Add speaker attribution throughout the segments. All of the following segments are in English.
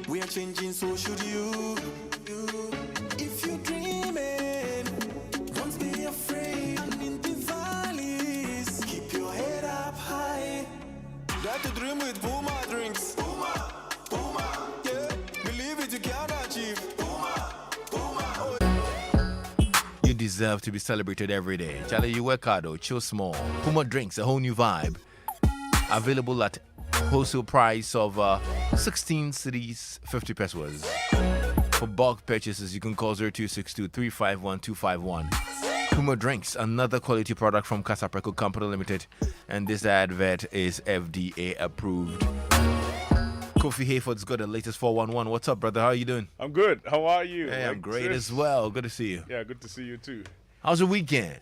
Speaker 1: We are changing, so should you. If you're dreaming, don't be afraid. And in the valleys, keep your head up high. Dare to dream with Puma drinks. Puma, Puma, yeah. Believe it, you can achieve. Puma, Puma.
Speaker 2: You deserve to be celebrated every day. Charlie, you work hard though, chill small. Puma drinks, a whole new vibe. Available at wholesale price of 16 cities, 50 pesos. For bulk purchases, you can call 0262-351-251. Puma Drinks, another quality product from Casapreco Company Limited, and this advert is FDA approved. Kofi Hayford's got the latest 411. What's up, brother? How are you doing?
Speaker 3: I'm good. How are you?
Speaker 2: Hey, I'm great as well. Good to see you.
Speaker 3: Yeah, good to see you too.
Speaker 2: How's your weekend?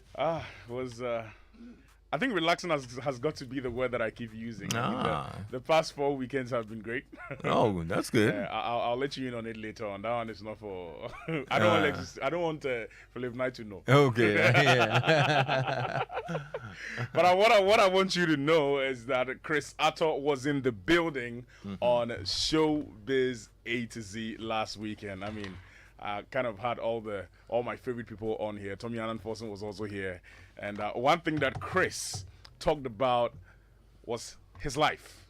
Speaker 3: I think relaxing has got to be the word that I keep using. I mean, the past 4 weekends have been great.
Speaker 2: Oh, that's good.
Speaker 3: Yeah, I'll let you in on it later on. That one is not for. I don't want Philip Knight to know.
Speaker 2: Okay. Yeah.
Speaker 3: But what I want you to know is that Chris Atto was in the building on Showbiz A to Z last weekend. I mean, I kind of had all my favorite people on here. Tommy Annan Forson was also here. And one thing that Chris talked about was his life.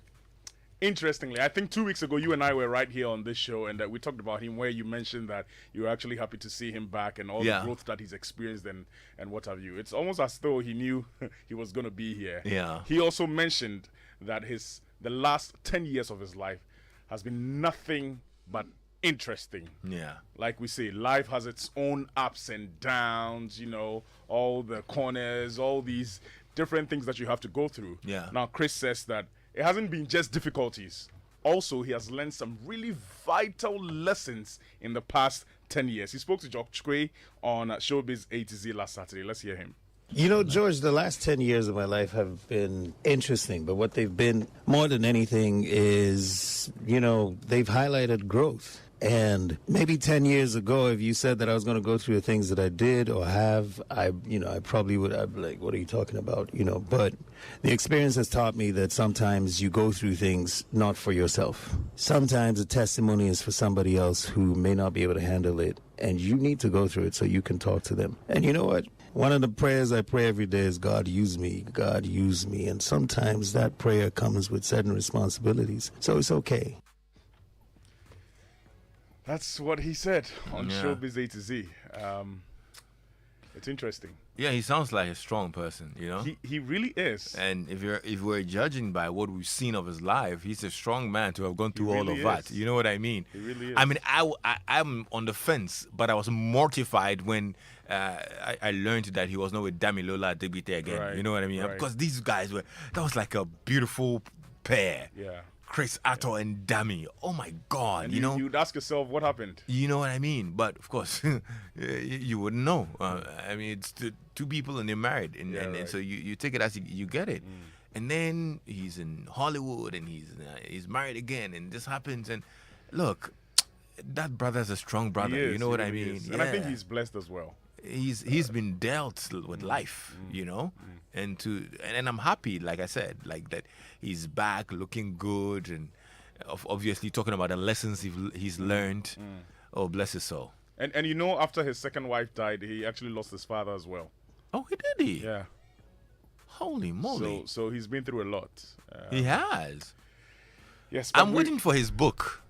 Speaker 3: Interestingly, I think 2 weeks ago, you and I were right here on this show, and we talked about him, where you mentioned that you were actually happy to see him back and all the growth that he's experienced and what have you. It's almost as though he knew he was going to be here.
Speaker 2: Yeah.
Speaker 3: He also mentioned that the last 10 years of his life has been nothing but interesting.
Speaker 2: Yeah.
Speaker 3: Like we say, life has its own ups and downs, all the corners, all these different things that you have to go through.
Speaker 2: Yeah.
Speaker 3: Now, Chris says that it hasn't been just difficulties. Also, he has learned some really vital lessons in the past 10 years. He spoke to George Quay on Showbiz A to Z last Saturday. Let's hear him.
Speaker 4: George, the last 10 years of my life have been interesting, but what they've been more than anything is, they've highlighted growth. And maybe 10 years ago, if you said that I was going to go through the things that I did or have, I probably would have, like, what are you talking about? But the experience has taught me that sometimes you go through things not for yourself. Sometimes a testimony is for somebody else who may not be able to handle it, and you need to go through it so you can talk to them. And you know what? One of the prayers I pray every day is, God, use me. God, use me. And sometimes that prayer comes with certain responsibilities. So it's okay.
Speaker 3: That's what he said on Showbiz A to Z. It's interesting.
Speaker 2: Yeah, he sounds like a strong person,
Speaker 3: He really is.
Speaker 2: And if we're judging by what we've seen of his life, he's a strong man to have gone through all of that. You know what I mean?
Speaker 3: He really is.
Speaker 2: I mean, I'm on the fence, but I was mortified when I learned that he was not with Damilola Debite again.
Speaker 3: Right,
Speaker 2: you know what I mean?
Speaker 3: right.
Speaker 2: Because these guys that was like a beautiful pair.
Speaker 3: Yeah.
Speaker 2: Chris Atto and Dami. Oh my God!
Speaker 3: And you'd ask yourself, what happened?
Speaker 2: You know what I mean? But of course, you wouldn't know. I mean, it's two people and they're married, and so you take it as you get it. And then he's in Hollywood and he's married again, and this happens. And look, that brother's a strong brother. You know what I mean?
Speaker 3: And I think he's blessed as well.
Speaker 2: He's been dealt with life, and I'm happy, like I said, like that he's back looking good, and obviously talking about the lessons he's learned. Oh, bless his soul.
Speaker 3: And after his second wife died, he actually lost his father as well.
Speaker 2: Oh, did he?
Speaker 3: Yeah.
Speaker 2: Holy moly!
Speaker 3: So he's been through a lot.
Speaker 2: He has.
Speaker 3: Yes.
Speaker 2: I'm waiting for his book.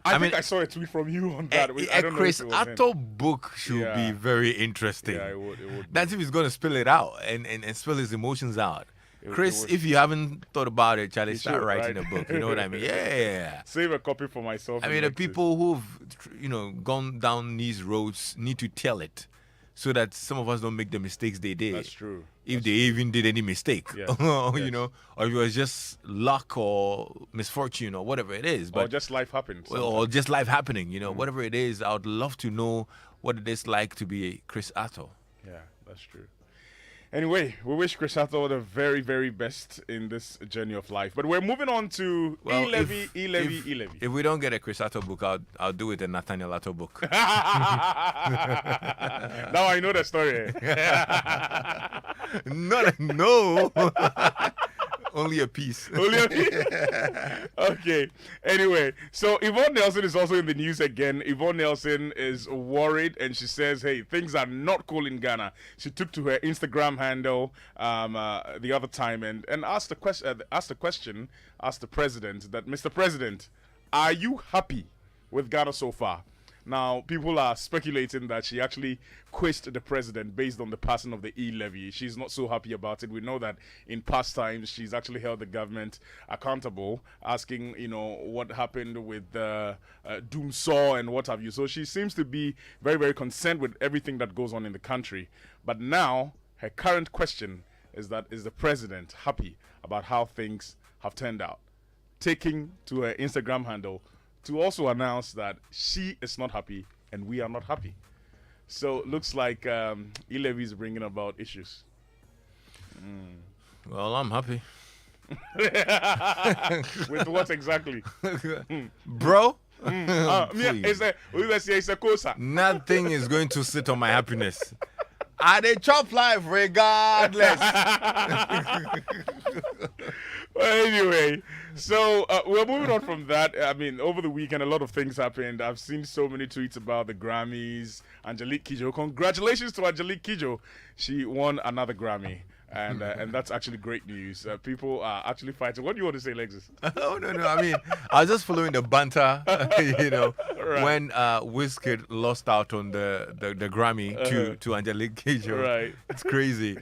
Speaker 3: I think I saw a tweet from you on that. I don't
Speaker 2: Chris
Speaker 3: know if it was
Speaker 2: Atto book should be very interesting.
Speaker 3: Yeah, it would.
Speaker 2: That's if he's going to spill it out and spill his emotions out. Chris, if you haven't thought about it, Charlie, start writing a book. You know what I mean? Yeah.
Speaker 3: Save a copy for myself.
Speaker 2: I mean, the people who've, gone down these roads need to tell it, so that some of us don't make the mistakes they did.
Speaker 3: That's true.
Speaker 2: If they even did any mistake,
Speaker 3: Yes.
Speaker 2: or if it was just luck or misfortune or whatever it is,
Speaker 3: or just life happened.
Speaker 2: or just life happening, whatever it is. I would love to know what it is like to be Chris Atto.
Speaker 3: Yeah, that's true. Anyway, we wish Chris Atto the very, very best in this journey of life. But we're moving on to E-Levy.
Speaker 2: If we don't get a Chris Atto book, I'll do it a Nathaniel Atto book.
Speaker 3: Now I know the story.
Speaker 2: No. Only a piece.
Speaker 3: Okay. Anyway, so Yvonne Nelson is also in the news again. Yvonne Nelson is worried, and she says, "Hey, things are not cool in Ghana." She took to her Instagram handle the other time and asked the question, asked the president that, Mr. President, are you happy with Ghana so far? Now, people are speculating that she actually quizzed the president based on the passing of the e-levy. She's not so happy about it. We know that in past times, she's actually held the government accountable, asking, what happened with Doomsaw and what have you. So she seems to be very, very concerned with everything that goes on in the country. But now, her current question is that, is the president happy about how things have turned out? Taking to her Instagram handle to also announce that she is not happy and we are not happy. So looks like e-levy is bringing about issues.
Speaker 2: Well, I'm happy.
Speaker 3: With what exactly?
Speaker 2: Bro?
Speaker 3: It's a cosa.
Speaker 2: Nothing is going to sit on my happiness. I dey chop life regardless.
Speaker 3: Well, anyway, so we're moving on from that. I mean, over the weekend, a lot of things happened. I've seen so many tweets about the Grammys. Angelique Kidjo, congratulations to Angelique Kidjo. She won another Grammy. And that's actually great news. People are actually fighting. What do you want to say, Lexis?
Speaker 2: Oh, no. I mean, I was just following the banter,
Speaker 3: Right.
Speaker 2: when Wizkid lost out on the Grammy to Angelique Kidjo.
Speaker 3: Right.
Speaker 2: It's crazy.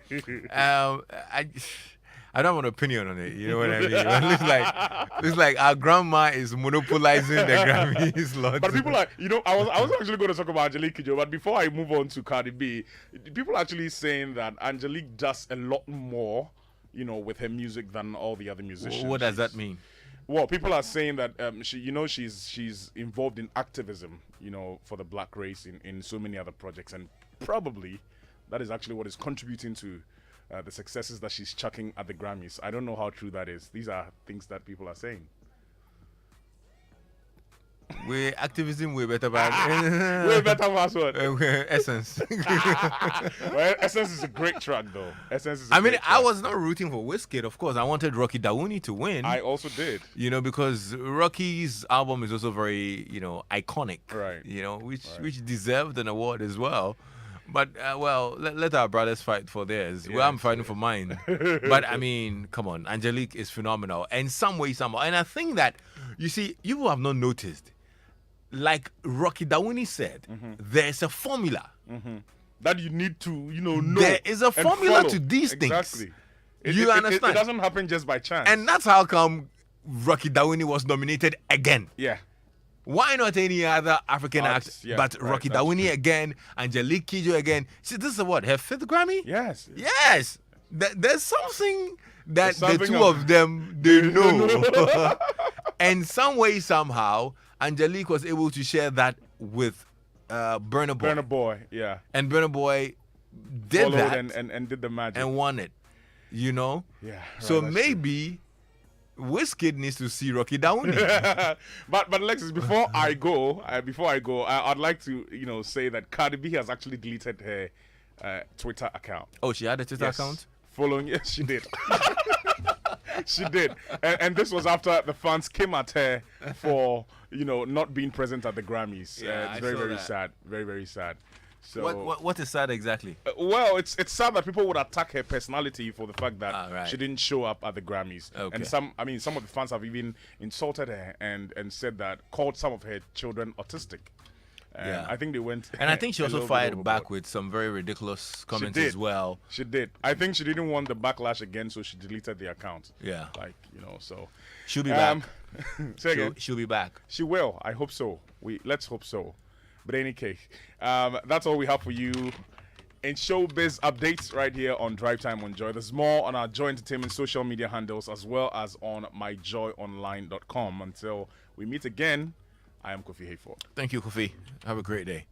Speaker 2: I don't have an opinion on it. You know what I mean? It looks like our grandma is monopolizing the Grammys.
Speaker 3: But people are, I was actually going to talk about Angelique Kidjo, but before I move on to Cardi B, people are actually saying that Angelique does a lot more, with her music than all the other musicians.
Speaker 2: What does that mean?
Speaker 3: Well, people are saying that she's involved in activism, for the black race in so many other projects, and probably that is actually what is contributing to the successes that she's chucking at the Grammys. I don't know how true that is. These are things that people are saying.
Speaker 2: We're activism, we're better bad.
Speaker 3: Way better password.
Speaker 2: Essence.
Speaker 3: Well, Essence is a great track, though.
Speaker 2: I was not rooting for Wizkid, of course. I wanted Rocky Dawouni to win.
Speaker 3: I also did.
Speaker 2: Because Rocky's album is also very, iconic.
Speaker 3: Right.
Speaker 2: Which deserved an award as well. But, let our brothers fight for theirs.
Speaker 3: Yeah,
Speaker 2: well, I'm fighting for mine. But, I mean, come on. Angelique is phenomenal. And some way, somehow. And I think that, you see, you have not noticed, like Rocky Dawouni said, there's a formula.
Speaker 3: That you need to, know.
Speaker 2: There is a formula
Speaker 3: follow.
Speaker 2: to these things.
Speaker 3: Exactly.
Speaker 2: You understand?
Speaker 3: It doesn't happen just by chance.
Speaker 2: And that's how come Rocky Dawouni was nominated again.
Speaker 3: Yeah.
Speaker 2: Why not any other African act?
Speaker 3: Yeah,
Speaker 2: But
Speaker 3: right,
Speaker 2: Rocky
Speaker 3: that's
Speaker 2: Dawouni
Speaker 3: true.
Speaker 2: again, Angelique Kidjo again. See, this is what, her 5th Grammy?
Speaker 3: Yes.
Speaker 2: Yes. There's something that
Speaker 3: There's something
Speaker 2: the two of them, they know. And some way, somehow, Angelique was able to share that with Burna Boy.
Speaker 3: Burna Boy, yeah.
Speaker 2: And Burna Boy did
Speaker 3: Followed
Speaker 2: that
Speaker 3: and did the magic.
Speaker 2: and won it.
Speaker 3: Yeah.
Speaker 2: So
Speaker 3: right, that's
Speaker 2: maybe Wizkid needs to see Rocky Dawouni.
Speaker 3: but Lexis, before I go, I'd like to say that Cardi B has actually deleted her Twitter account.
Speaker 2: Oh, she had a Twitter account?
Speaker 3: Following, yes, she did. She did, and this was after the fans came at her for not being present at the Grammys.
Speaker 2: Yeah,
Speaker 3: it's
Speaker 2: I
Speaker 3: very
Speaker 2: saw
Speaker 3: very
Speaker 2: that.
Speaker 3: sad, very very sad. So
Speaker 2: What is sad exactly?
Speaker 3: well, it's sad that people would attack her personality for the fact that
Speaker 2: Right.
Speaker 3: she didn't show up at the Grammys.
Speaker 2: Okay.
Speaker 3: And some of the fans have even insulted her and said called some of her children autistic. And
Speaker 2: Yeah.
Speaker 3: I think they went.
Speaker 2: And I think she
Speaker 3: a
Speaker 2: also
Speaker 3: little bit
Speaker 2: fired
Speaker 3: overboard.
Speaker 2: back with some very ridiculous comments
Speaker 3: did.
Speaker 2: as well.
Speaker 3: She did. I think she didn't want the backlash again, so she deleted the account.
Speaker 2: Yeah.
Speaker 3: So.
Speaker 2: She'll be back.
Speaker 3: Say again.
Speaker 2: She'll be back.
Speaker 3: She will. I hope so. Let's hope so. But any case, that's all we have for you in showbiz updates right here on Drive Time on Joy. There's more on our Joy Entertainment social media handles as well as on myjoyonline.com. Until we meet again, I am Kofi Hayford.
Speaker 2: Thank you, Kofi. Have a great day.